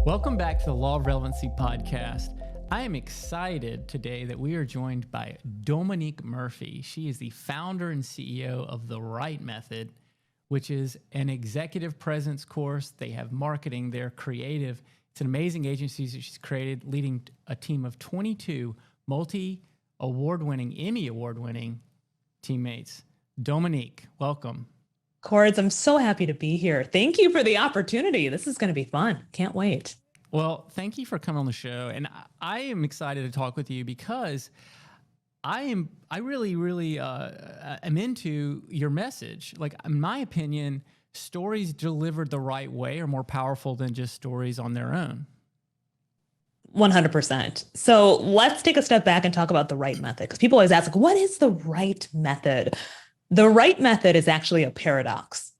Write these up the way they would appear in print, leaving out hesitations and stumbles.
Welcome back to the Law of Relevancy podcast. I am excited today that we are joined by Dhomonique Murphy. She is the founder and CEO of The Right Method, which is an executive presence course. They have marketing, they're creative. It's an amazing agency that she's created, leading a team of 22 Emmy award-winning teammates. Dhomonique, welcome. Cords, I'm so happy to be here. Thank you for the opportunity. This is going to be fun. Can't wait. Well, thank you for coming on the show. And I am excited to talk with you because I really am into your message. Like, in my opinion, stories delivered the right way are more powerful than just stories on their own. 100%. So let's take a step back and talk about the right method, because people always ask, like, what is the right method? The right method is actually a paradox.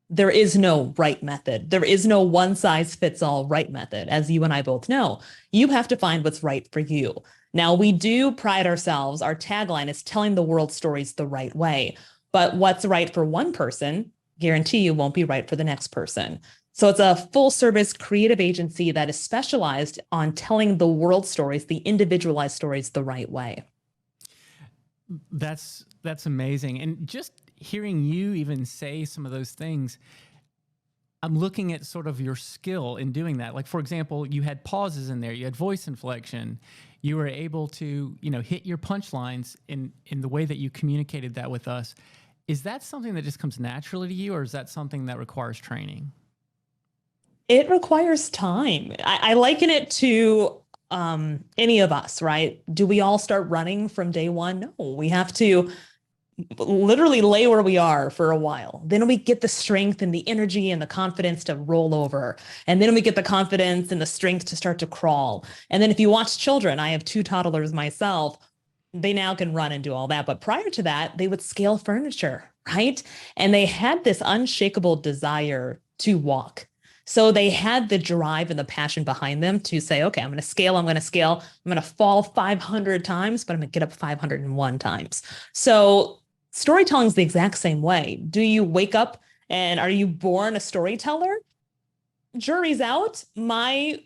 There is no right method. There is no one size fits all right method. As you and I both know, you have to find what's right for you. Now, we do pride ourselves. Our tagline is telling the world stories the right way. But what's right for one person, guarantee you won't be right for the next person. So it's a full service creative agency that is specialized on telling the world stories, the individualized stories, the right way. That's amazing. And just hearing you even say some of those things, I'm looking at sort of your skill in doing that. Like, for example, you had pauses in there, you had voice inflection, you were able to, hit your punchlines in the way that you communicated that with us. Is that something that just comes naturally to you, or is that something that requires training? It requires time. I liken it to any of us, right? Do we all start running from day one? No, we have to literally lay where we are for a while. Then we get the strength and the energy and the confidence to roll over. And then we get the confidence and the strength to start to crawl. And then if you watch children, I have 2 toddlers myself, they now can run and do all that. But prior to that, they would scale furniture, right? And they had this unshakable desire to walk. So they had the drive and the passion behind them to say, okay, I'm going to scale, I'm going to fall 500 times, but I'm going to get up 501 times. So storytelling is the exact same way. Do you wake up and are you born a storyteller? Jury's out. My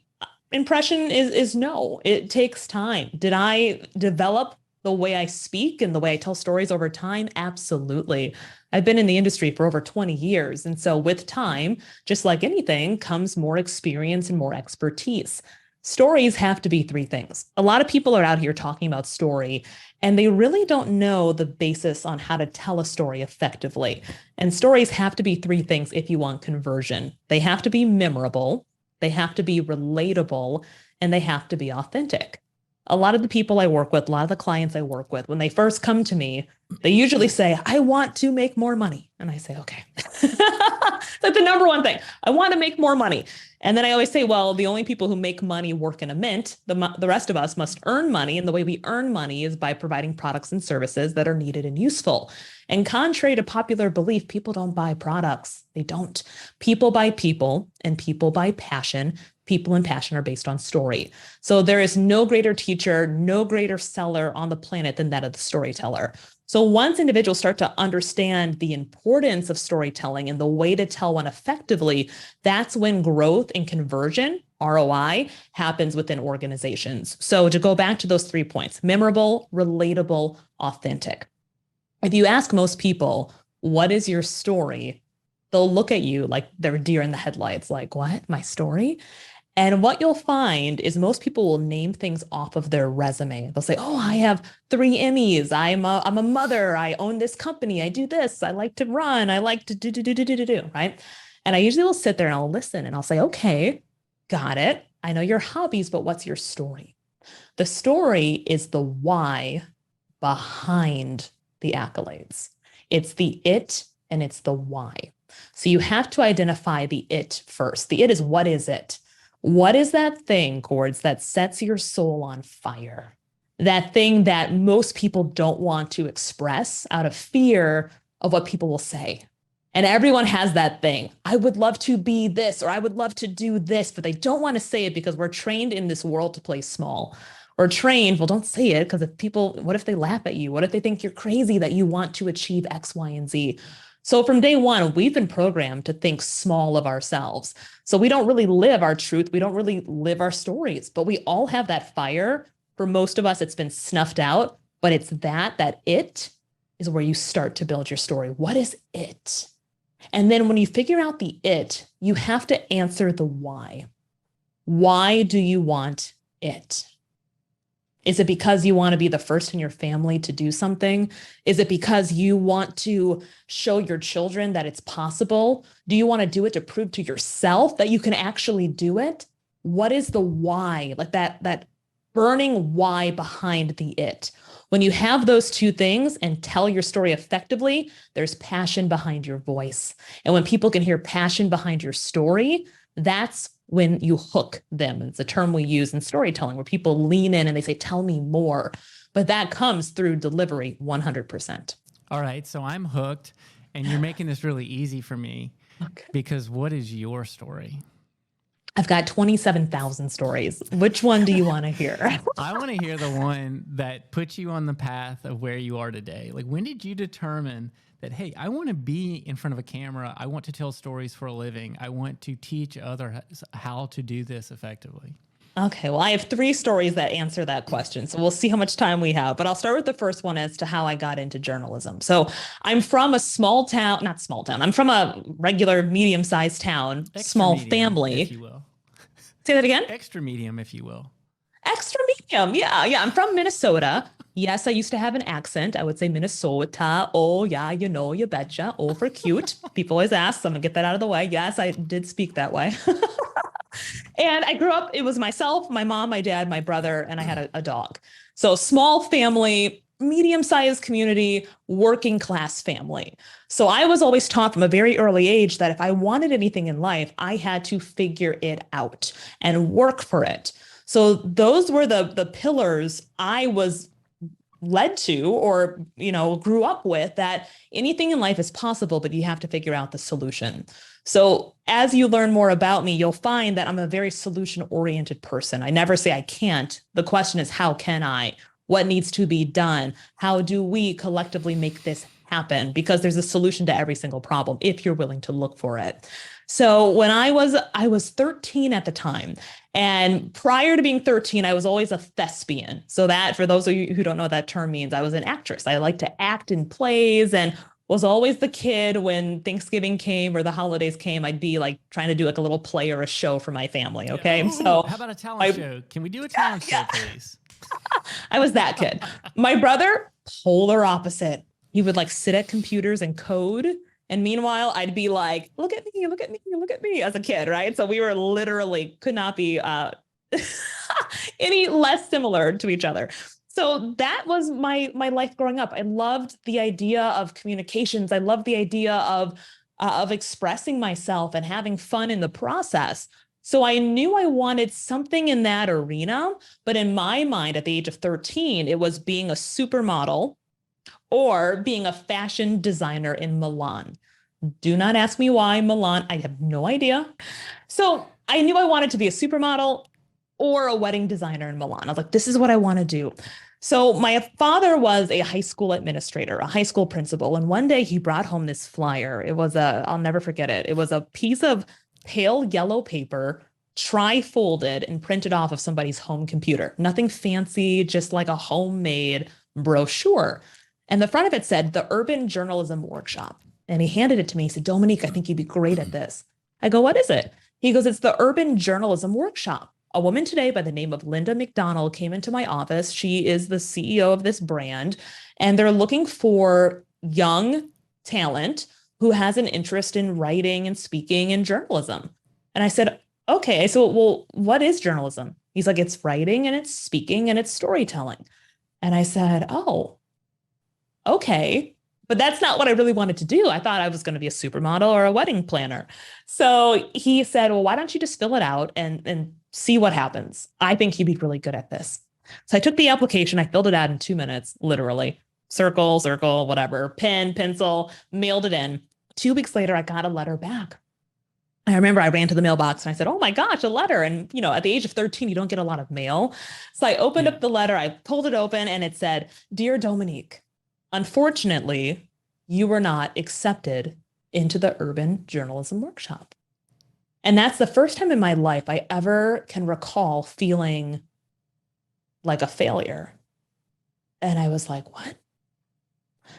impression is no, it takes time. Did I develop the way I speak and the way I tell stories over time? Absolutely. I've been in the industry for over 20 years. And so with time, just like anything, comes more experience and more expertise. Stories have to be 3 things. A lot of people are out here talking about story, and they really don't know the basis on how to tell a story effectively. And stories have to be 3 things if you want conversion. They have to be memorable, they have to be relatable, and they have to be authentic. A lot of the people I work with, a lot of the clients I work with, when they first come to me, they usually say, I want to make more money. And I say, okay. It's like the number one thing. I want to make more money. And then I always say, well, the only people who make money work in a mint. The rest of us must earn money. And the way we earn money is by providing products and services that are needed and useful. And contrary to popular belief, people don't buy products. They don't. People buy people, and people buy passion. People and passion are based on story. So there is no greater teacher, no greater seller on the planet than that of the storyteller. So once individuals start to understand the importance of storytelling and the way to tell one effectively, that's when growth and conversion, ROI, happens within organizations. So to go back to those 3 points, memorable, relatable, authentic. If you ask most people, what is your story? They'll look at you like they're deer in the headlights, like, what, my story? And what you'll find is most people will name things off of their resume. They'll say, oh, I have 3 Emmys. I'm a mother. I own this company. I do this. I like to run. I like to do, right? And I usually will sit there and I'll listen and I'll say, okay, got it. I know your hobbies, but what's your story? The story is the why behind the accolades. It's the it and it's the why. So you have to identify the it first. The it is, what is it? What is that thing, Cords, that sets your soul on fire? That thing that most people don't want to express out of fear of what people will say. And everyone has that thing. I would love to be this, or I would love to do this, but they don't want to say it because we're trained in this world to play small. Or trained, well, don't say it, because what if they laugh at you? What if they think you're crazy that you want to achieve X, Y, and Z? So from day one, we've been programmed to think small of ourselves. So we don't really live our truth. We don't really live our stories, but we all have that fire. For most of us, it's been snuffed out, but it's that it is where you start to build your story. What is it? And then when you figure out the it, you have to answer the why. Why do you want it? Is it because you want to be the first in your family to do something? Is it because you want to show your children that it's possible? Do you want to do it to prove to yourself that you can actually do it? What is the why? Like that burning why behind the it. When you have those two things and tell your story effectively, there's passion behind your voice. And when people can hear passion behind your story, that's when you hook them. It's a term we use in storytelling where people lean in and they say, tell me more. But that comes through delivery 100%. All right. So I'm hooked, and you're making this really easy for me. Okay. Because what is your story? I've got 27,000 stories. Which one do you want to hear? I want to hear the one that puts you on the path of where you are today. Like, when did you determine that, hey, I want to be in front of a camera. I want to tell stories for a living. I want to teach others how to do this effectively. Okay, well, I have 3 stories that answer that question. So we'll see how much time we have. But I'll start with the first one as to how I got into journalism. So I'm from a small town, not small town. I'm from a regular medium-sized town, Extra small medium, family. if you will. Say that again? Extra medium, if you will. Extra medium. Yeah. I'm from Minnesota. Yes, I used to have an accent. I would say Minnesota. Oh, yeah, you betcha. Oh, for cute. People always ask, so I'm gonna get that out of the way. Yes, I did speak that way. And I grew up, it was myself, my mom, my dad, my brother, and I had a dog. So small family, medium-sized community, working class family. So I was always taught from a very early age that if I wanted anything in life, I had to figure it out and work for it. So those were the pillars I was led to or grew up with, that anything in life is possible, but you have to figure out the solution. So as you learn more about me, you'll find that I'm a very solution-oriented person. I never say I can't. The question is, how can I? What needs to be done? How do we collectively make this happen? Because there's a solution to every single problem if you're willing to look for it. So when I was 13 at the time, and prior to being 13, I was always a thespian. So that, for those of you who don't know what that term means, I was an actress. I like to act in plays and was always the kid when Thanksgiving came or the holidays came, I'd be like trying to do like a little play or a show for my family. Okay. Ooh, so how about a talent show? Can we do a talent show, please? I was that kid. My brother, polar opposite. He would like sit at computers and code. And meanwhile, I'd be like, look at me, look at me, look at me as a kid, right? So we were literally, could not be any less similar to each other. So that was my life growing up. I loved the idea of communications. I loved the idea of expressing myself and having fun in the process. So I knew I wanted something in that arena, but in my mind at the age of 13, it was being a supermodel or being a fashion designer in Milan. Do not ask me why Milan. I have no idea. So I knew I wanted to be a supermodel or a wedding designer in Milan. I was like, this is what I want to do. So my father was a high school administrator, a high school principal. And one day he brought home this flyer. It was I'll never forget it. It was a piece of pale yellow paper, tri-folded and printed off of somebody's home computer. Nothing fancy, just like a homemade brochure. And the front of it said, the Urban Journalism Workshop. And he handed it to me. He said, Dhomonique, I think you'd be great at this. I go, what is it? He goes, it's the Urban Journalism Workshop. A woman today by the name of Linda McDonald came into my office. She is the CEO of this brand, and they're looking for young talent who has an interest in writing and speaking and journalism. And I said, okay, so, well, what is journalism? He's like, it's writing and it's speaking and it's storytelling. And I said, oh, okay. But that's not what I really wanted to do. I thought I was going to be a supermodel or a wedding planner. So he said, well, why don't you just fill it out and see what happens? I think you'd be really good at this. So I took the application. I filled it out in 2 minutes, literally. Circle, whatever, pen, pencil, mailed it in. 2 weeks later, I got a letter back. I remember I ran to the mailbox and I said, oh my gosh, a letter. And, at the age of 13, you don't get a lot of mail. So I opened up the letter. I pulled it open and it said, Dear Dhomonique, unfortunately, you were not accepted into the urban journalism workshop. And that's the first time in my life I ever can recall feeling like a failure. And I was like, what?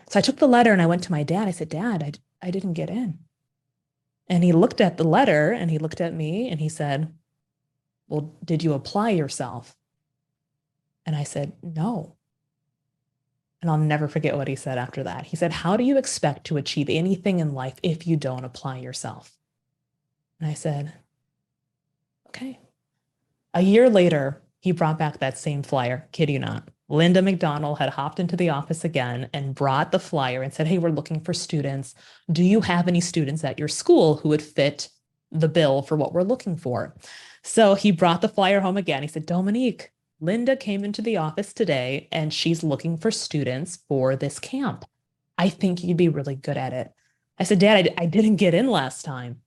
So I took the letter and I went to my dad. I said, Dad, I didn't get in. And he looked at the letter and he looked at me and he said, well, did you apply yourself? And I said, no. And I'll never forget what he said after that. He said, how do you expect to achieve anything in life if you don't apply yourself? And I said, okay. A year later, he brought back that same flyer, kid you not. Linda McDonald had hopped into the office again and brought the flyer and said, hey, we're looking for students. Do you have any students at your school who would fit the bill for what we're looking for? So he brought the flyer home again. He said, Dhomonique, Linda came into the office today and she's looking for students for this camp. I think you'd be really good at it. I said, Dad, I didn't get in last time.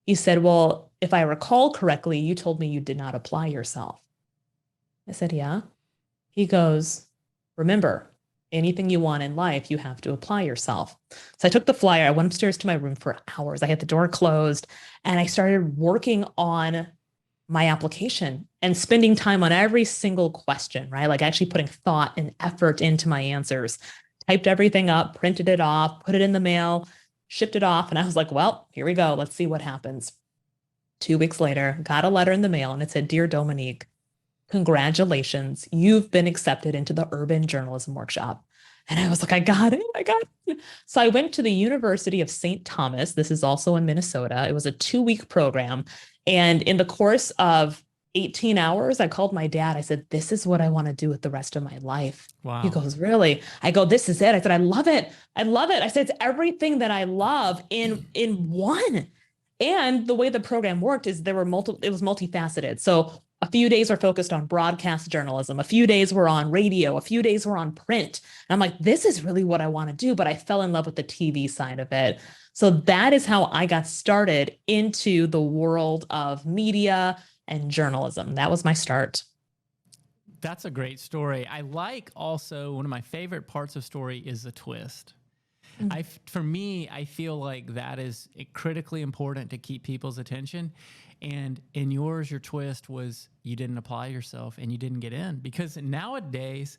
He said, well, if I recall correctly, you told me you did not apply yourself. I said, yeah. He goes, remember, anything you want in life, you have to apply yourself. So I took the flyer. I went upstairs to my room for hours. I had the door closed and I started working on my application and spending time on every single question, right? Like actually putting thought and effort into my answers. Typed everything up, printed it off, put it in the mail, shipped it off. And I was like, well, here we go. Let's see what happens. 2 weeks later, got a letter in the mail and it said, Dear Dhomonique, congratulations, you've been accepted into the urban journalism workshop. And I was like, I got it. I got it. So I went to the University of St. Thomas. This is also in Minnesota. It was a 2-week program. And in the course of 18 hours, I called my dad. I said, this is what I want to do with the rest of my life. Wow. He goes, really? I go, this is it. I said, I love it. I love it. I said, it's everything that I love in one. And the way the program worked is it was multifaceted. So a few days were focused on broadcast journalism. A few days were on radio. A few days were on print. And I'm like, this is really what I want to do. But I fell in love with the TV side of it. So that is how I got started into the world of media and journalism. That was my start. That's a great story. I like also one of my favorite parts of story is the twist. For me, I feel like that is critically important to keep people's attention. And in yours, your twist was you didn't apply yourself and you didn't get in. Because nowadays,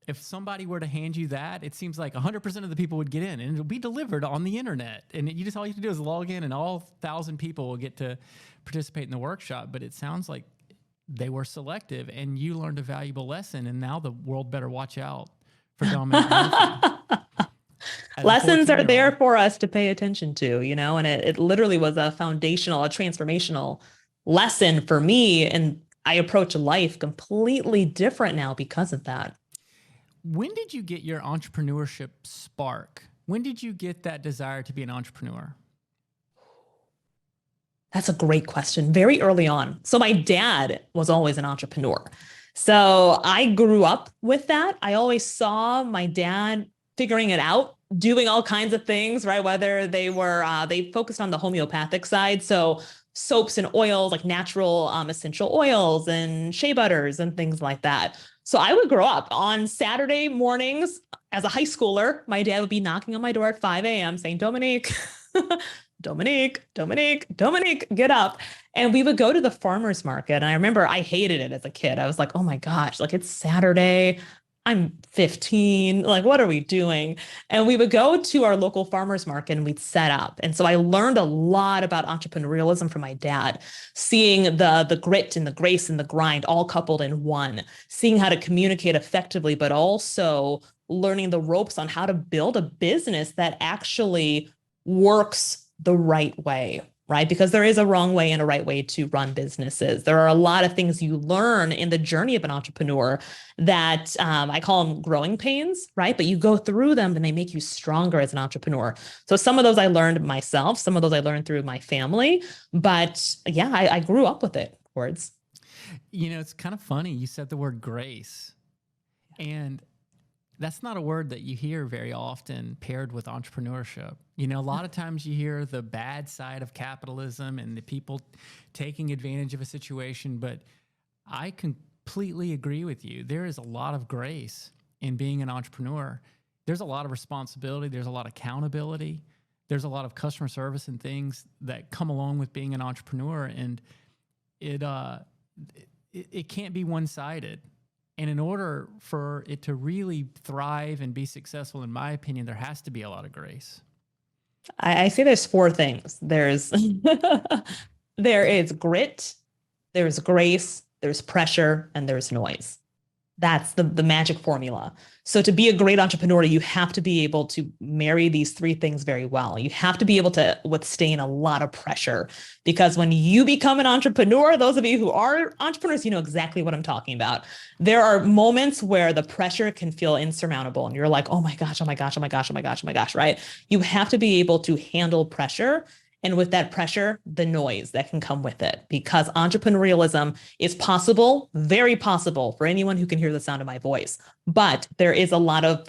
if somebody were to hand you that, it seems like 100% of the people would get in and it'll be delivered on the internet. And all you have to do is log in and all 1,000 people will get to participate in the workshop. But it sounds like they were selective and you learned a valuable lesson. And now the world better watch out for Dhomonique Murphy. Lessons are there for us to pay attention to, and it literally was a transformational lesson for me. And I approach life completely different now because of that. When did you get your entrepreneurship spark? When did you get that desire to be an entrepreneur? That's a great question. Very early on. So my dad was always an entrepreneur. So I grew up with that. I always saw my dad figuring it out, doing all kinds of things, right? Whether they focused on the homeopathic side. So soaps and oils, like natural essential oils and shea butters and things like that. So I would grow up on Saturday mornings as a high schooler. My dad would be knocking on my door at 5 a.m. saying, Dhomonique, Dhomonique, Dhomonique, Dhomonique, get up. And we would go to the farmer's market. And I remember I hated it as a kid. I was like, oh my gosh, like it's Saturday. I'm 15. Like, what are we doing? And we would go to our local farmer's market and we'd set up. And so I learned a lot about entrepreneurialism from my dad, seeing the grit and the grace and the grind all coupled in one, seeing how to communicate effectively, but also learning the ropes on how to build a business that actually works the right way. Right? Because there is a wrong way and a right way to run businesses. There are a lot of things you learn in the journey of an entrepreneur that I call them growing pains, right? But you go through them and they make you stronger as an entrepreneur. So some of those I learned myself, some of those I learned through my family, but yeah, I grew up with it, words. It's kind of funny. You said the word grace, and that's not a word that you hear very often paired with entrepreneurship. A lot of times you hear the bad side of capitalism and the people taking advantage of a situation, but I completely agree with you. There is a lot of grace in being an entrepreneur. there's a lot of responsibility. There's a lot of accountability. There's a lot of customer service and things that come along with being an entrepreneur. And it can't be one-sided. And in order for it to really thrive and be successful, in my opinion, there has to be a lot of grace. I say there's four things. There is grit, there's grace, there's pressure, and there's noise. That's the magic formula. So to be a great entrepreneur, you have to be able to marry these three things very well. You have to be able to withstand a lot of pressure, because when you become an entrepreneur, those of you who are entrepreneurs, you know exactly what I'm talking about. There are moments where the pressure can feel insurmountable and you're like, oh my gosh, oh my gosh, oh my gosh, oh my gosh, oh my gosh, right? You have to be able to handle pressure. And with that pressure, the noise that can come with it, because entrepreneurialism is possible, very possible for anyone who can hear the sound of my voice. But there is a lot of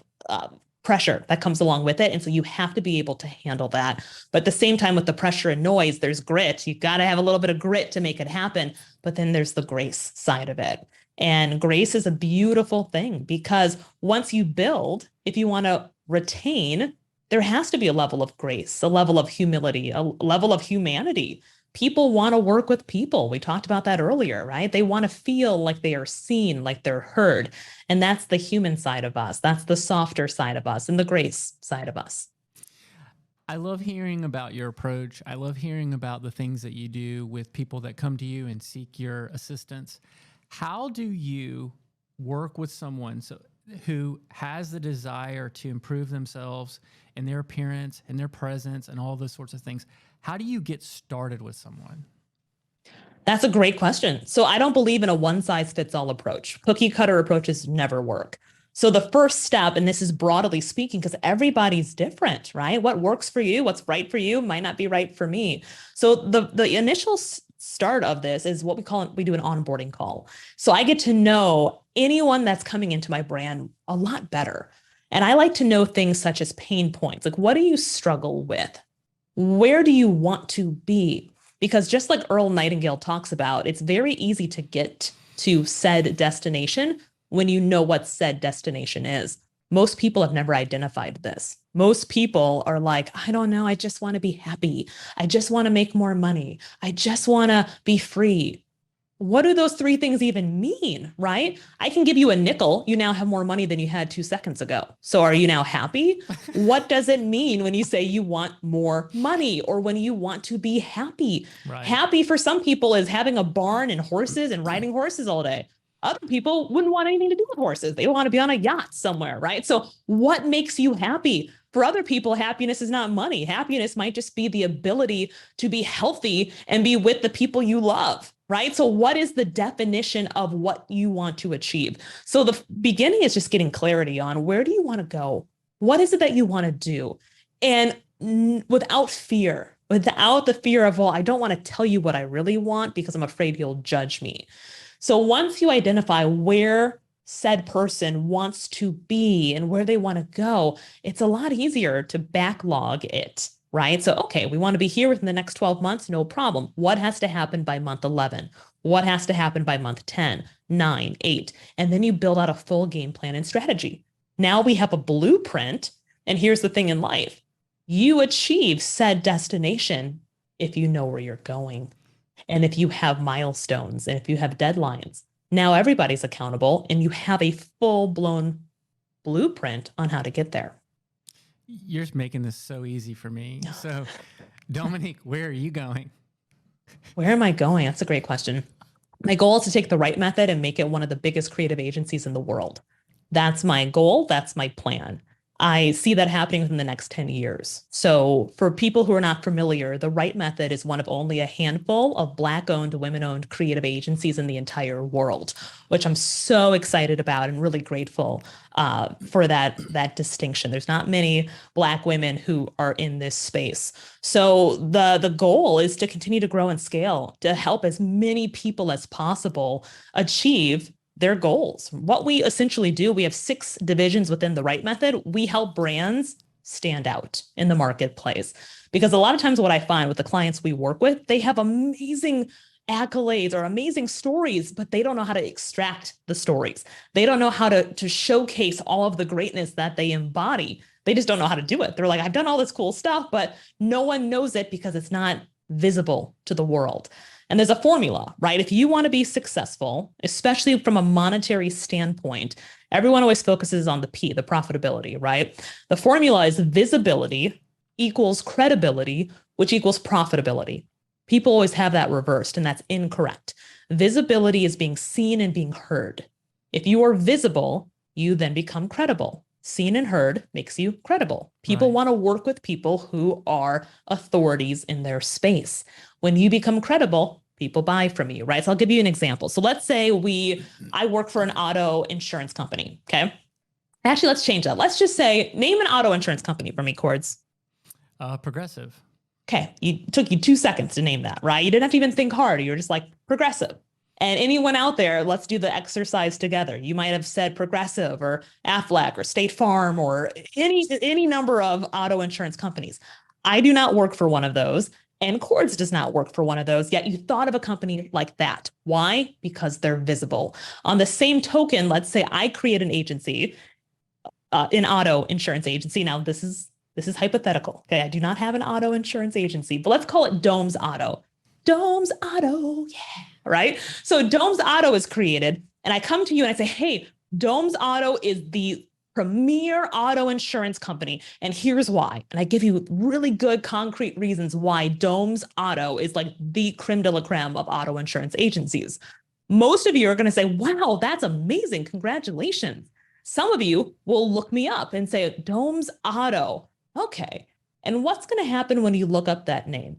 pressure that comes along with it. And so you have to be able to handle that. But at the same time, with the pressure and noise, there's grit. You got to have a little bit of grit to make it happen. But then there's the grace side of it. And grace is a beautiful thing, because once you build, if you want to retain, there has to be a level of grace, a level of humility, a level of humanity. People want to work with people. We talked about that earlier, right? They want to feel like they are seen, like they're heard. And that's the human side of us. That's the softer side of us and the grace side of us. I love hearing about your approach. I love hearing about the things that you do with people that come to you and seek your assistance. How do you work with someone who has the desire to improve themselves and their appearance and their presence and all those sorts of things? How do you get started with someone? That's a great question. So I don't believe in a one-size-fits-all approach. Cookie cutter approaches never work. So the first step, and this is broadly speaking, because everybody's different, right? What works for you, what's right for you might not be right for me. So the initial start of this is what we do an onboarding call. So I get to know anyone that's coming into my brand a lot better. And I like to know things such as pain points. Like, what do you struggle with? Where do you want to be? Because just like Earl Nightingale talks about, it's very easy to get to said destination when you know what said destination is. Most people have never identified this. Most people are like, I don't know, I just want to be happy. I just want to make more money. I just want to be free. What do those three things even mean, right? I can give you a nickel. You now have more money than you had 2 seconds ago. So are you now happy? What does it mean when you say you want more money or when you want to be happy? Right. Happy for some people is having a barn and horses and riding horses all day. Other people wouldn't want anything to do with horses. They want to be on a yacht somewhere, right? So what makes you happy? For other people, happiness is not money. Happiness might just be the ability to be healthy and be with the people you love, right? So what is the definition of what you want to achieve? So the beginning is just getting clarity on where do you want to go? What is it that you want to do? And without the fear of, well, I don't want to tell you what I really want because I'm afraid you'll judge me. So once you identify where said person wants to be and where they want to go, it's a lot easier to backlog it, right? So, okay, we want to be here within the next 12 months, no problem. What has to happen by month 11? What has to happen by month 10, 9, 8? And then you build out a full game plan and strategy. Now we have a blueprint. And here's the thing in life. You achieve said destination if you know where you're going. And if you have milestones and if you have deadlines. Now everybody's accountable and you have a full-blown blueprint on how to get there. You're just making this so easy for me. So, Dhomonique, where are you going? Where am I going? That's a great question. My goal is to take the right method and make it one of the biggest creative agencies in the world. That's my goal. That's my plan. I see that happening within the next 10 years. So for people who are not familiar, the Right Method is one of only a handful of Black-owned, women-owned creative agencies in the entire world, which I'm so excited about and really grateful for that distinction. There's not many Black women who are in this space. So the goal is to continue to grow and scale, to help as many people as possible achieve their goals. What we essentially do, we have 6 divisions within the Right Method. We help brands stand out in the marketplace. Because a lot of times what I find with the clients we work with, they have amazing accolades or amazing stories, but they don't know how to extract the stories. They don't know how to showcase all of the greatness that they embody. They just don't know how to do it. They're like, I've done all this cool stuff, but no one knows it because it's not visible to the world. And there's a formula, right? If you want to be successful, especially from a monetary standpoint, everyone always focuses on the P, the profitability, right? The formula is visibility equals credibility, which equals profitability. People always have that reversed, and that's incorrect. Visibility is being seen and being heard. If you are visible, you then become credible. Seen and heard makes you credible. People want to work with people who are authorities in their space. When you become credible, people buy from you, right? So I'll give you an example. So let's say I work for an auto insurance company, okay? Actually, let's change that. Let's just say, name an auto insurance company for me, Cords. Progressive. Okay, it took you 2 seconds to name that, right? You didn't have to even think hard. You were just like, Progressive. And anyone out there, let's do the exercise together. You might have said Progressive or Aflac or State Farm or any number of auto insurance companies. I do not work for one of those, and Cords does not work for one of those, yet you thought of a company like that. Why? Because they're visible. On the same token, let's say I create an agency, an auto insurance agency. Now, this is hypothetical. Okay, I do not have an auto insurance agency, but let's call it Dome's Auto. Dome's Auto, yeah, right? So Dome's Auto is created, and I come to you and I say, hey, Dome's Auto is the premier auto insurance company, and here's why. And I give you really good concrete reasons why Dome's Auto is like the creme de la creme of auto insurance agencies. Most of you are going to say, wow, that's amazing. Congratulations. Some of you will look me up and say, Dome's Auto. Okay. And what's going to happen when you look up that name?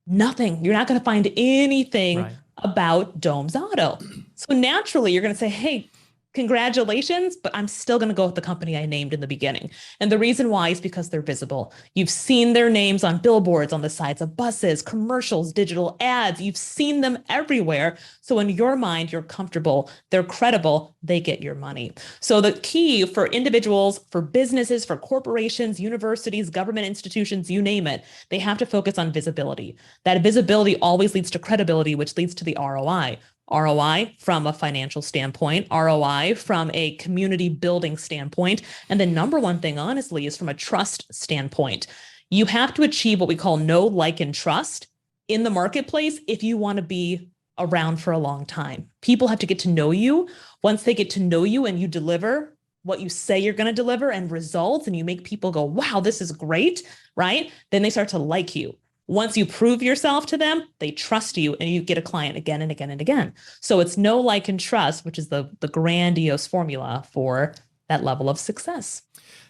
Nothing. You're not going to find anything about Dome's Auto. So naturally, you're going to say, hey, congratulations, but I'm still going to go with the company I named in the beginning. And the reason why is because they're visible. You've seen their names on billboards, on the sides of buses, commercials, digital ads. You've seen them everywhere. So in your mind, you're comfortable, they're credible, they get your money. So the key for individuals, for businesses, for corporations, universities, government institutions, you name it, they have to focus on visibility. That visibility always leads to credibility, which leads to the ROI. ROI from a financial standpoint, ROI from a community building standpoint. And the number one thing, honestly, is from a trust standpoint. You have to achieve what we call know, like, and trust in the marketplace if you want to be around for a long time. People have to get to know you. Once they get to know you and you deliver what you say you're going to deliver and results, and you make people go, wow, this is great, right? Then they start to like you. Once you prove yourself to them, they trust you and you get a client again and again and again. So it's know, like, and trust, which is the grandiose formula for that level of success.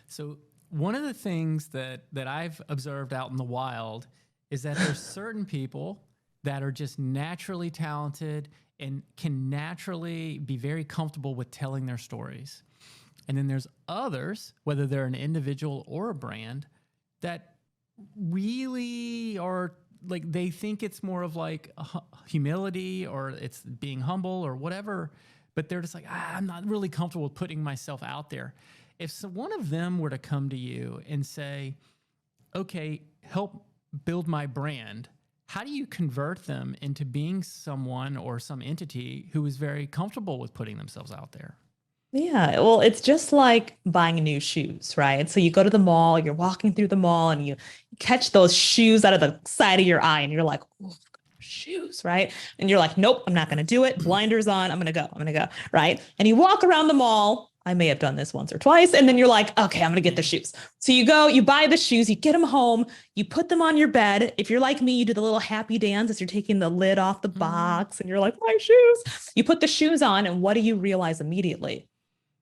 So one of the things that I've observed out in the wild is that there's certain people that are just naturally talented and can naturally be very comfortable with telling their stories. And then there's others, whether they're an individual or a brand, that really are like, they think it's more of like humility or it's being humble or whatever, but they're just like, I'm not really comfortable with putting myself out there. If one of them were to come to you and say, okay, help build my brand, how do you convert them into being someone or some entity who is very comfortable with putting themselves out there? Yeah, well, it's just like buying new shoes, right? So you go to the mall, you're walking through the mall and you catch those shoes out of the side of your eye and you're like, oh, shoes, right? And you're like, nope, I'm not going to do it. Blinders on. I'm going to go, right? And you walk around the mall. I may have done this once or twice. And then you're like, okay, I'm going to get the shoes. So you go, you buy the shoes, you get them home, you put them on your bed. If you're like me, you do the little happy dance as you're taking the lid off the box and you're like, my shoes. You put the shoes on and what do you realize immediately?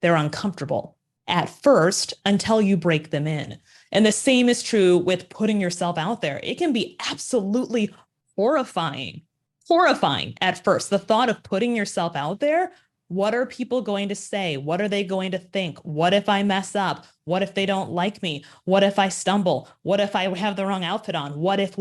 They're uncomfortable at first until you break them in. And the same is true with putting yourself out there. It can be absolutely horrifying at first. The thought of putting yourself out there, what are people going to say? What are they going to think? What if I mess up? What if they don't like me? What if I stumble? What if I have the wrong outfit on? What if?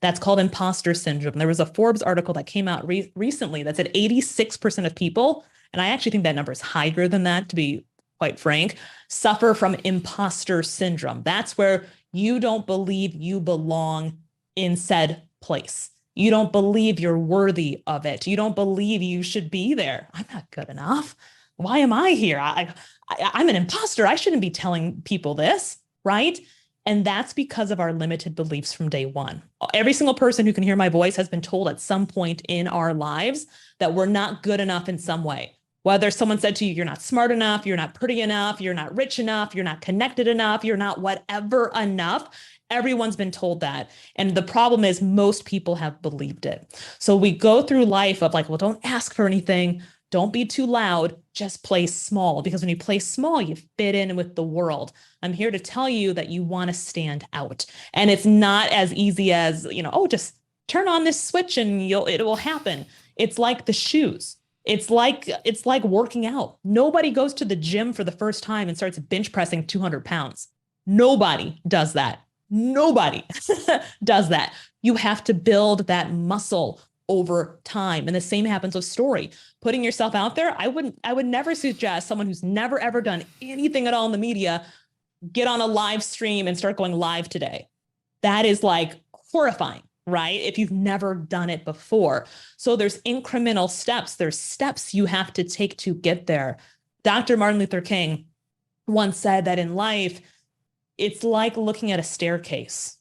That's called imposter syndrome. There was a Forbes article that came out recently that said 86% of people, and I actually think that number is higher than that, to be quite frank, suffer from imposter syndrome. That's where you don't believe you belong in said place. You don't believe you're worthy of it. You don't believe you should be there. I'm not good enough. Why am I here? I'm an imposter. I shouldn't be telling people this, right? And that's because of our limited beliefs from day one. Every single person who can hear my voice has been told at some point in our lives that we're not good enough in some way. Whether someone said to you, you're not smart enough, you're not pretty enough, you're not rich enough, you're not connected enough, you're not whatever enough. Everyone's been told that. And the problem is most people have believed it. So we go through life of like, well, don't ask for anything. Don't be too loud. Just play small, because when you play small, you fit in with the world. I'm here to tell you that you want to stand out. And it's not as easy as, oh, just turn on this switch and it will happen. It's like the shoes. It's like working out. Nobody goes to the gym for the first time and starts bench pressing 200 pounds. Nobody does that. Nobody does that. You have to build that muscle over time. And the same happens with story. Putting yourself out there, I would never suggest someone who's never ever done anything at all in the media get on a live stream and start going live today. That is like horrifying, right? If you've never done it before. So there's incremental steps. There's steps you have to take to get there. Dr. Martin Luther King once said that in life, it's like looking at a staircase.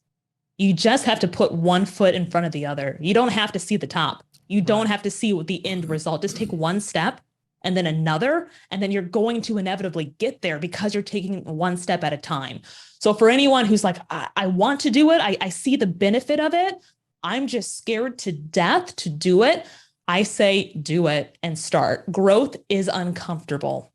You just have to put one foot in front of the other. You don't have to see the top. You don't have to see what the end result. Just take one step and then another, and then you're going to inevitably get there because you're taking one step at a time. So for anyone who's like, I want to do it, I see the benefit of it, I'm just scared to death to do it, I say do it and start. Growth is uncomfortable.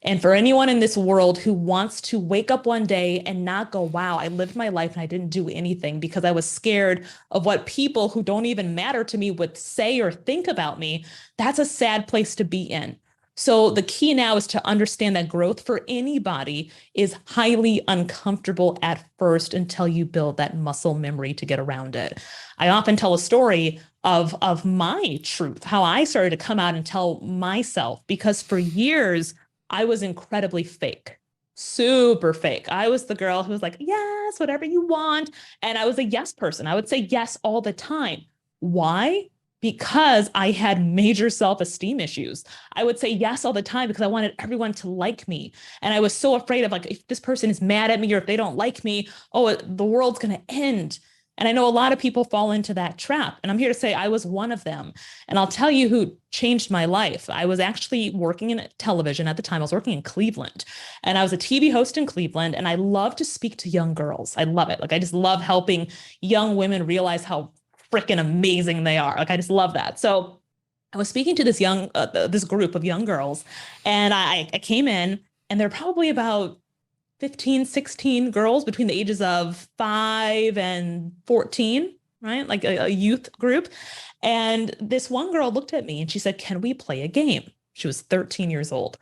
And for anyone in this world who wants to wake up one day and not go, wow, I lived my life and I didn't do anything because I was scared of what people who don't even matter to me would say or think about me, that's a sad place to be in. So the key now is to understand that growth for anybody is highly uncomfortable at first until you build that muscle memory to get around it. I often tell a story of my truth, how I started to come out and tell myself, because for years, I was incredibly fake, super fake. I was the girl who was like, yes, whatever you want. And I was a yes person. I would say yes all the time. Why? Because I had major self-esteem issues. I would say yes all the time because I wanted everyone to like me. And I was so afraid of like, if this person is mad at me or if they don't like me, oh, the world's going to end. And I know a lot of people fall into that trap. And I'm here to say I was one of them. And I'll tell you who changed my life. I was actually working in television at the time. I was working in Cleveland. And I was a TV host in Cleveland. And I love to speak to young girls. I love it. Like, I just love helping young women realize how freaking amazing they are. Like, I just love that. So I was speaking to this group of young girls. And I came in, and they're probably about 15, 16 girls between the ages of 5 and 14, right? Like a youth group. And this one girl looked at me and she said, can we play a game? She was 13 years old.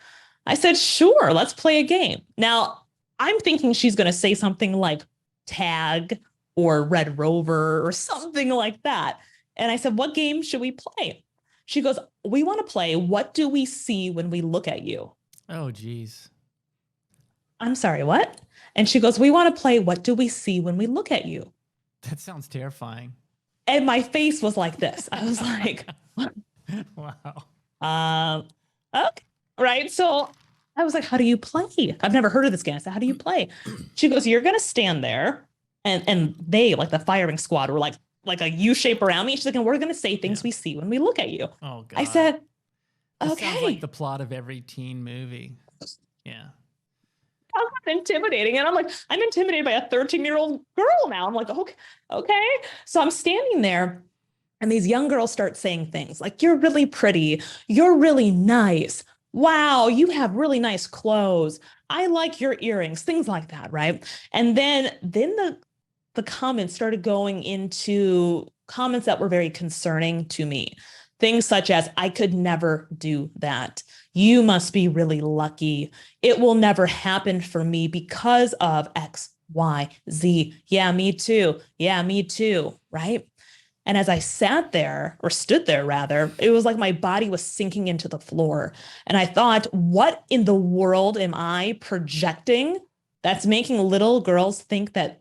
I said, sure, let's play a game. Now, I'm thinking she's going to say something like tag or Red Rover or something like that. And I said, what game should we play? She goes, we want to play What Do We See When We Look at You? Oh, geez. I'm sorry, what? And she goes, we want to play What Do We See When We Look at You? That sounds terrifying. And my face was like this. I was like, wow. Okay. Right. So I was like, how do you play? I've never heard of this game. I said, how do you play? She goes, you're going to stand there. And they, like the firing squad, were like a U shape around me. She's like, and we're going to say things we see when we look at you. Oh, God. I said, That okay. sounds like the plot of every teen movie. Yeah. Intimidating. And I'm like, I'm intimidated by a 13-year-old girl now. I'm like, okay. So I'm standing there and these young girls start saying things like, you're really pretty. You're really nice. Wow, you have really nice clothes. I like your earrings, things like that, right? And then the comments started going into comments that were very concerning to me. Things such as, I could never do that. You must be really lucky. It will never happen for me because of X, Y, Z. Yeah, me too. Yeah, me too. Right? And as I sat there, or stood there rather, it was like my body was sinking into the floor. And I thought, what in the world am I projecting that's making little girls think that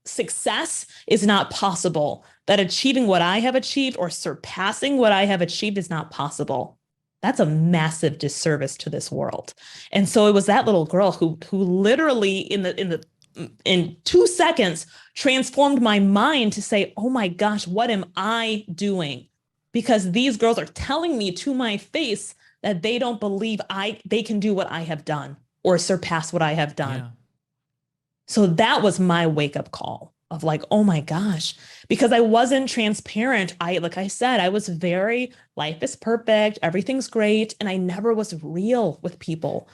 success is not possible, that achieving what I have achieved or surpassing what I have achieved is not possible. That's a massive disservice to this world. And so it was that little girl who literally in 2 seconds transformed my mind to say, oh my gosh, what am I doing? Because these girls are telling me to my face that they don't believe they can do what I have done or surpass what I have done. Yeah. So that was my wake-up call of like, oh my gosh, because I wasn't transparent. Like I said, I was very, life is perfect, everything's great. And I never was real with people.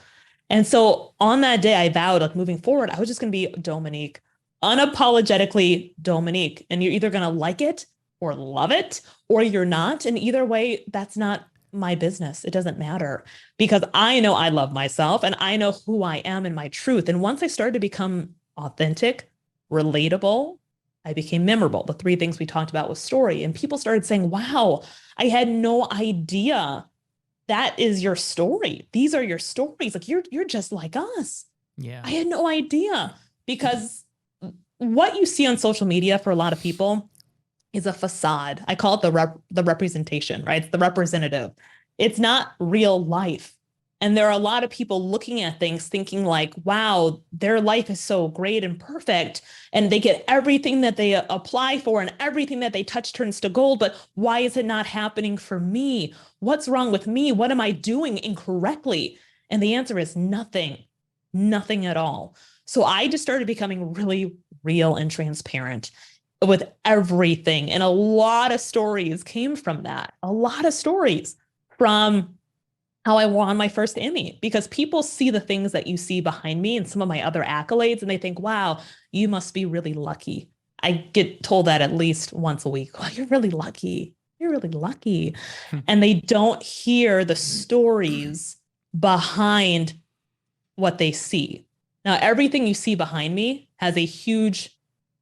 And so on that day, I vowed, like, moving forward, I was just going to be Dhomonique, unapologetically Dhomonique. And you're either going to like it or love it, or you're not. And either way, that's not my business. It doesn't matter, because I know I love myself and I know who I am and my truth. And once I started to become authentic, relatable, I became memorable. The three things we talked about was story. And people started saying, wow, I had no idea that is your story. These are your stories. Like, you're just like us. Yeah. I had no idea, because what you see on social media for a lot of people is a facade. I call it the representation, right? It's the representative. It's not real life. And there are a lot of people looking at things thinking like, wow, their life is so great and perfect, and they get everything that they apply for and everything that they touch turns to gold. But why is it not happening for me? What's wrong with me? What am I doing incorrectly? And the answer is nothing, nothing at all. So I just started becoming really real and transparent with everything. And a lot of stories came from that. A lot of stories from how I won my first Emmy, because people see the things that you see behind me and some of my other accolades, and they think, wow, you must be really lucky. I get told that at least once a week. Oh, you're really lucky. You're really lucky. And they don't hear the stories behind what they see. Now, everything you see behind me has a huge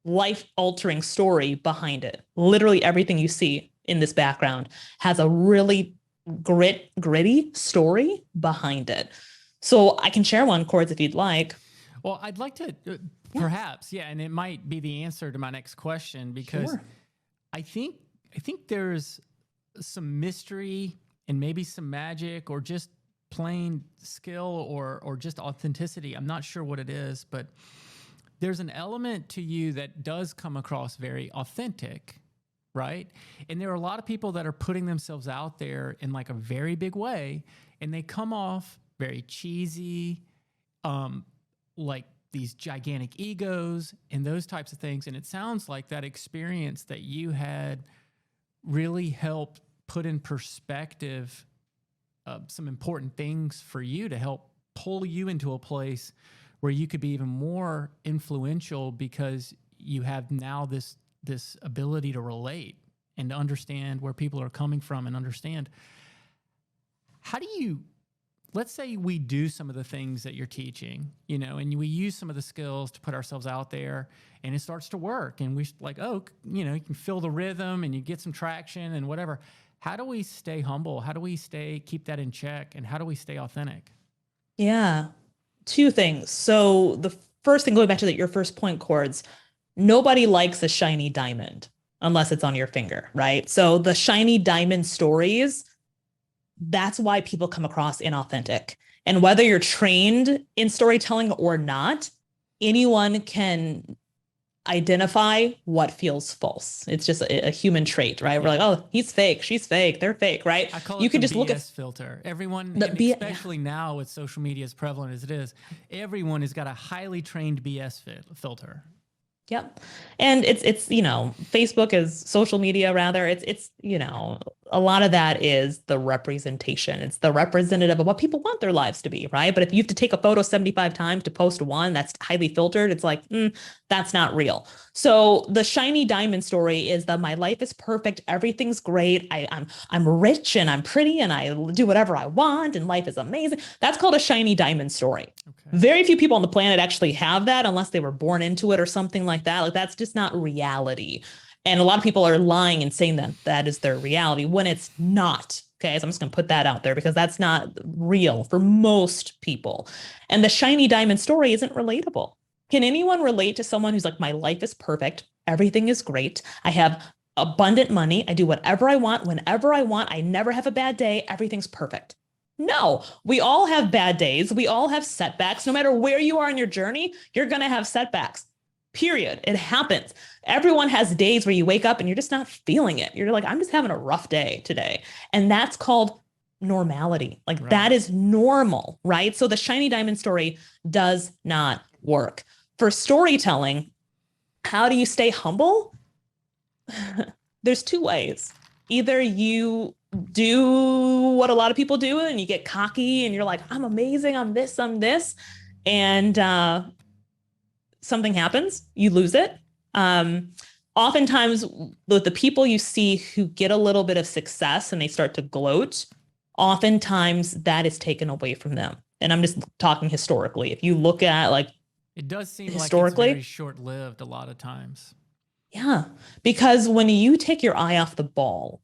life-altering story behind it. Literally everything you see in this background has a really gritty story behind it. So I can share one, Cords, if you'd like. Well, I'd like to perhaps, yeah, and it might be the answer to my next question, because Sure. I think there's some mystery and maybe some magic, or just plain skill, or just authenticity. I'm not sure what it is, but there's an element to you that does come across very authentic, right? And there are a lot of people that are putting themselves out there in like a very big way, and they come off very cheesy, like these gigantic egos and those types of things. And it sounds like that experience that you had really helped put in perspective some important things for you, to help pull you into a place where you could be even more influential, because you have now this ability to relate and to understand where people are coming from, and understand, how do you, let's say we do some of the things that you're teaching, and we use some of the skills to put ourselves out there, and it starts to work, and we like, oh, you can feel the rhythm and you get some traction and whatever. How do we stay humble? How do we keep that in check? And how do we stay authentic? Yeah. Two things. So the first thing, going back to your first point, Cords, nobody likes a shiny diamond unless it's on your finger, right? So the shiny diamond stories, that's why people come across inauthentic. And whether you're trained in storytelling or not, anyone can identify what feels false. It's just a human trait, right? We're like, oh, he's fake, she's fake, they're fake, right? I call you it can the just BS look at filter. Everyone, the and especially now with social media as prevalent as it is, everyone has got a highly trained BS filter. Yep. And it's Facebook is social media, rather. It's a lot of that is the representation. It's the representative of what people want their lives to be, right? But if you have to take a photo 75 times to post one that's highly filtered, it's like, that's not real. So the shiny diamond story is that my life is perfect, everything's great, I'm rich and I'm pretty and I do whatever I want and life is amazing. That's called a shiny diamond story. Okay. Very few people on the planet actually have that, unless they were born into it or something like that. Like, that's just not reality. And a lot of people are lying and saying that that is their reality when it's not. Okay. So I'm just going to put that out there, because that's not real for most people. And the shiny diamond story isn't relatable. Can anyone relate to someone who's like, my life is perfect, everything is great, I have abundant money, I do whatever I want, whenever I want, I never have a bad day, everything's perfect? No, we all have bad days. We all have setbacks. No matter where you are in your journey, you're going to have setbacks. Period. It happens. Everyone has days where you wake up and you're just not feeling it. You're like, I'm just having a rough day today. And that's called normality. Like Right. that is normal, right? So the shiny diamond story does not work. For storytelling, how do you stay humble? There's two ways. Either you do what a lot of people do and you get cocky and you're like, I'm amazing, I'm this, and something happens, you lose it. Oftentimes the people you see who get a little bit of success and they start to gloat, oftentimes that is taken away from them. And I'm just talking historically. If you look at like, it does seem historically, like it's very short-lived a lot of times. Yeah, because when you take your eye off the ball,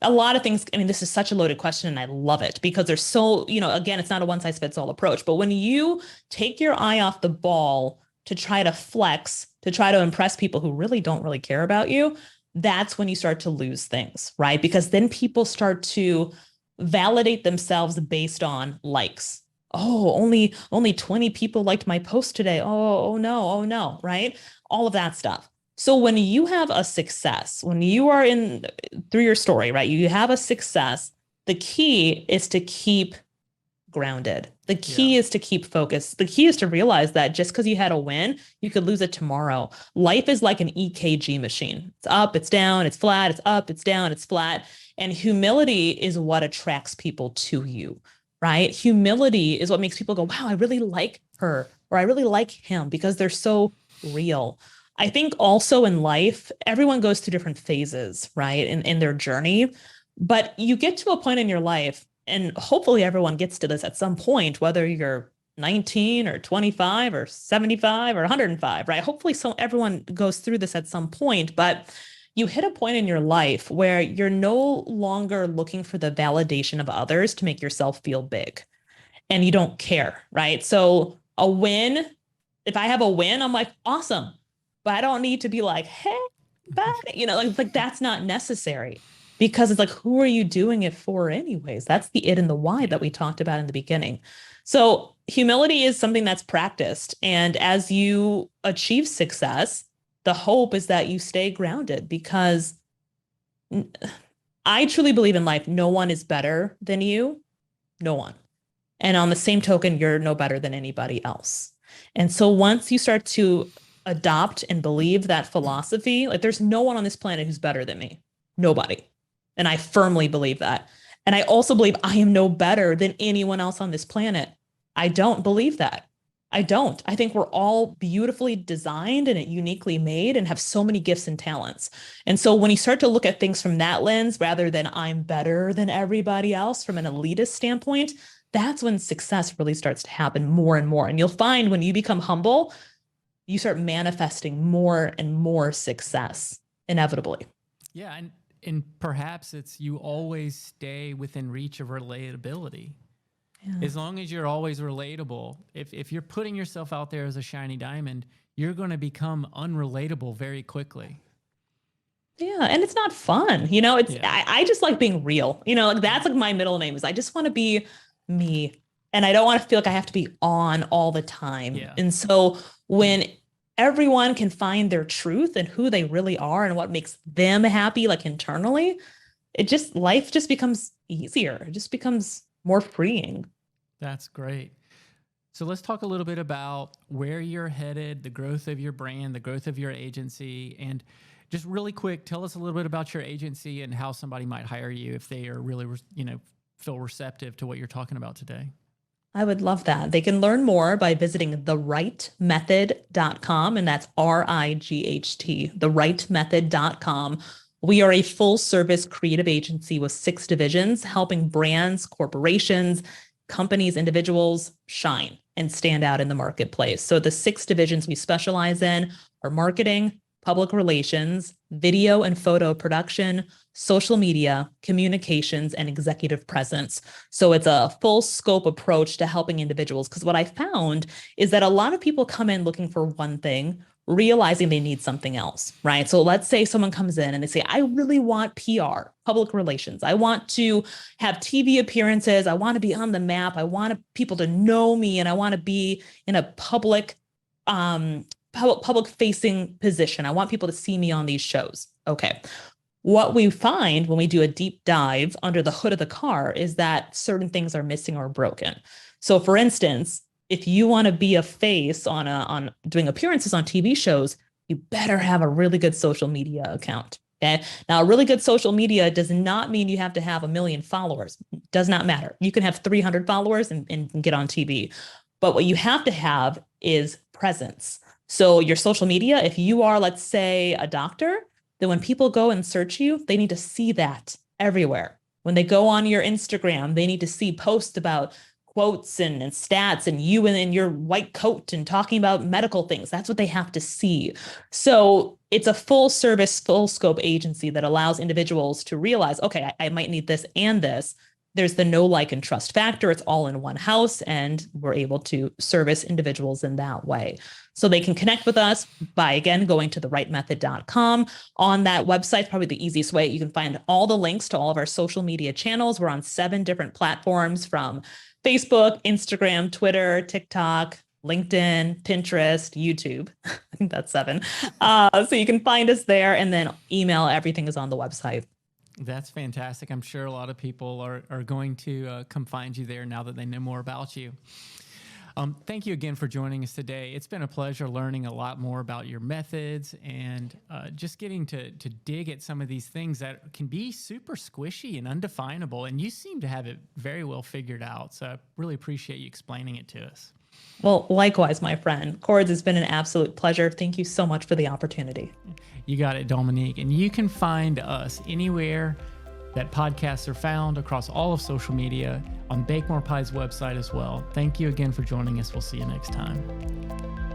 a lot of things, I mean, this is such a loaded question and I love it because there's so, again, it's not a one size fits all approach, but when you take your eye off the ball to try to flex, to try to impress people who really don't really care about you, that's when you start to lose things, right? Because then people start to validate themselves based on likes. Oh, only 20 people liked my post today. Oh no, right? All of that stuff. So when you have a success, when you are through your story, right? You have a success, the key is to keep grounded. The key is to keep focused. The key is to realize that just because you had a win, you could lose it tomorrow. Life is like an EKG machine. It's up, it's down, it's flat, it's up, it's down, it's flat. And humility is what attracts people to you, right? Humility is what makes people go, wow, I really like her, or I really like him, because they're so real. I think also in life, everyone goes through different phases, right? In their journey, but you get to a point in your life, and hopefully everyone gets to this at some point, whether you're 19 or 25 or 75 or 105, right? Hopefully everyone goes through this at some point, but you hit a point in your life where you're no longer looking for the validation of others to make yourself feel big, and you don't care, right? So a win, if I have a win, I'm like, awesome. But I don't need to be like, hey, buddy, like that's not necessary, because it's like, who are you doing it for anyways? That's the it and the why that we talked about in the beginning. So humility is something that's practiced. And as you achieve success, the hope is that you stay grounded, because I truly believe in life, no one is better than you. No one. And on the same token, you're no better than anybody else. And so once you start to adopt and believe that philosophy, like there's no one on this planet who's better than me. Nobody. And I firmly believe that. And I also believe I am no better than anyone else on this planet. I don't believe that. I don't. I think we're all beautifully designed and uniquely made and have so many gifts and talents. And so when you start to look at things from that lens, rather than I'm better than everybody else from an elitist standpoint, that's when success really starts to happen more and more. And you'll find when you become humble, you start manifesting more and more success inevitably. Yeah. And perhaps it's you always stay within reach of relatability. Yeah. As long as you're always relatable, if you're putting yourself out there as a shiny diamond, you're going to become unrelatable very quickly. Yeah. And it's not fun. I just like being real, like that's like my middle name is I just want to be me. And I don't want to feel like I have to be on all the time. Yeah. And so when everyone can find their truth and who they really are and what makes them happy, like internally, life just becomes easier. It just becomes more freeing. That's great. So let's talk a little bit about where you're headed, the growth of your brand, the growth of your agency, and just really quick, tell us a little bit about your agency and how somebody might hire you if they are really, feel receptive to what you're talking about today. I would love that. They can learn more by visiting therightmethod.com, and that's RIGHT, therightmethod.com. We are a full service creative agency with 6 divisions, helping brands, corporations, companies, individuals shine and stand out in the marketplace. So the 6 divisions we specialize in are marketing, public relations, video and photo production, social media, communications, and executive presence. So it's a full scope approach to helping individuals. Because what I found is that a lot of people come in looking for one thing, realizing they need something else, right? So let's say someone comes in and they say, I really want PR, public relations. I want to have TV appearances. I want to be on the map. I want people to know me, and I want to be in a public facing position. I want people to see me on these shows. Okay. What we find when we do a deep dive under the hood of the car is that certain things are missing or broken. So for instance, if you want to be a face on doing appearances on TV shows, you better have a really good social media account. Okay. Now, a really good social media does not mean you have to have 1 million followers. Does not matter. You can have 300 followers and get on TV. But what you have to have is presence. So your social media, if you are, let's say, a doctor, then when people go and search you, they need to see that everywhere. When they go on your Instagram, they need to see posts about quotes and stats and you in your white coat and talking about medical things. That's what they have to see. So it's a full service, full scope agency that allows individuals to realize, okay, I might need this and this. There's the know, like, and trust factor. It's all in one house, and we're able to service individuals in that way. So they can connect with us by, again, going to therightmethod.com. On that website, probably the easiest way. You can find all the links to all of our social media channels. We're on 7 different platforms, from Facebook, Instagram, Twitter, TikTok, LinkedIn, Pinterest, YouTube. I think that's 7. So you can find us there, and then email. Everything is on the website. That's fantastic. I'm sure a lot of people are going to come find you there now that they know more about you. Thank you again for joining us today. It's been a pleasure learning a lot more about your methods and just getting to dig at some of these things that can be super squishy and undefinable. And you seem to have it very well figured out. So I really appreciate you explaining it to us. Well, likewise, my friend. Cords, it's been an absolute pleasure. Thank you so much for the opportunity. You got it, Dhomonique. And you can find us anywhere that podcasts are found, across all of social media, on Bake More Pie's website as well. Thank you again for joining us. We'll see you next time.